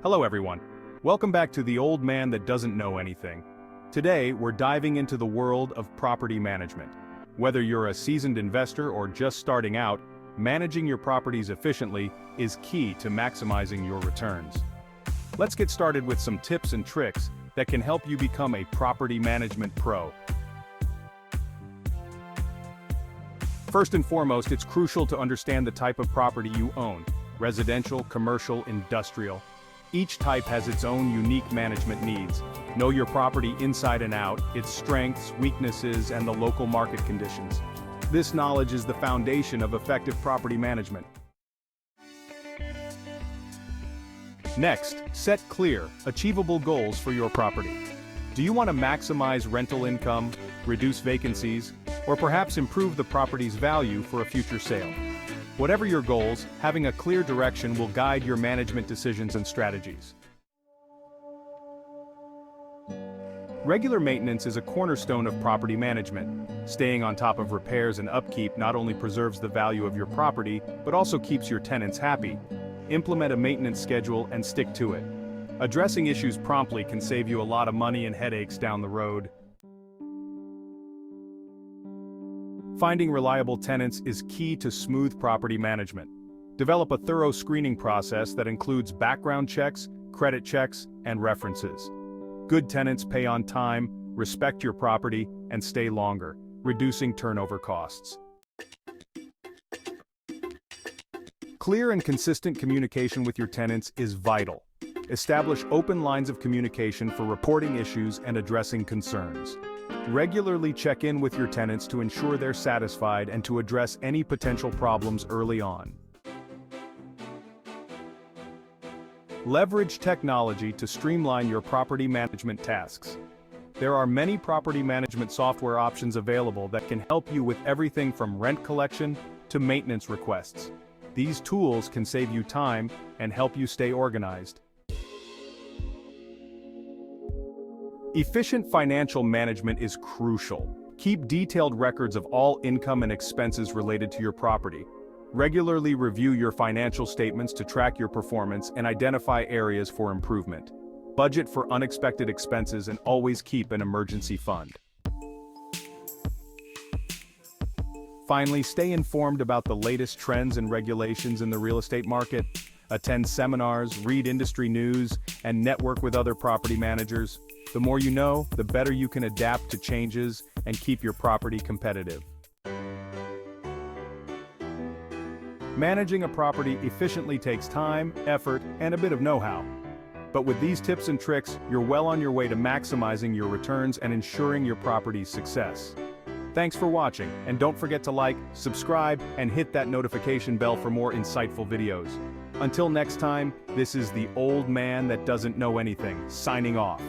Hello everyone. Welcome back to The Old Man That Doesn't Know Anything. Today, we're diving into the world of property management. Whether you're a seasoned investor or just starting out, managing your properties efficiently is key to maximizing your returns. Let's get started with some tips and tricks that can help you become a property management pro. First and foremost, it's crucial to understand the type of property you own: residential, commercial, industrial. Each type has its own unique management needs. Know your property inside and out, its strengths, weaknesses, and the local market conditions. This knowledge is the foundation of effective property management. Next, set clear, achievable goals for your property. Do you want to maximize rental income, reduce vacancies, or perhaps improve the property's value for a future sale? Whatever your goals, having a clear direction will guide your management decisions and strategies. Regular maintenance is a cornerstone of property management. Staying on top of repairs and upkeep not only preserves the value of your property, but also keeps your tenants happy. Implement a maintenance schedule and stick to it. Addressing issues promptly can save you a lot of money and headaches down the road. Finding reliable tenants is key to smooth property management. Develop a thorough screening process that includes background checks, credit checks, and references. Good tenants pay on time, respect your property, and stay longer, reducing turnover costs. Clear and consistent communication with your tenants is vital. Establish open lines of communication for reporting issues and addressing concerns. Regularly check in with your tenants to ensure they're satisfied and to address any potential problems early on. Leverage technology to streamline your property management tasks. There are many property management software options available that can help you with everything from rent collection to maintenance requests. These tools can save you time and help you stay organized. Efficient financial management is crucial. Keep detailed records of all income and expenses related to your property. Regularly review your financial statements to track your performance and identify areas for improvement. Budget for unexpected expenses and always keep an emergency fund. Finally, stay informed about the latest trends and regulations in the real estate market. Attend seminars, read industry news, and network with other property managers. The more you know, the better you can adapt to changes and keep your property competitive. Managing a property efficiently takes time, effort, and a bit of know-how. But with these tips and tricks, you're well on your way to maximizing your returns and ensuring your property's success. Thanks for watching, and don't forget to like, subscribe, and hit that notification bell for more insightful videos. Until next time, this is the Old Man That Doesn't Know Anything, signing off.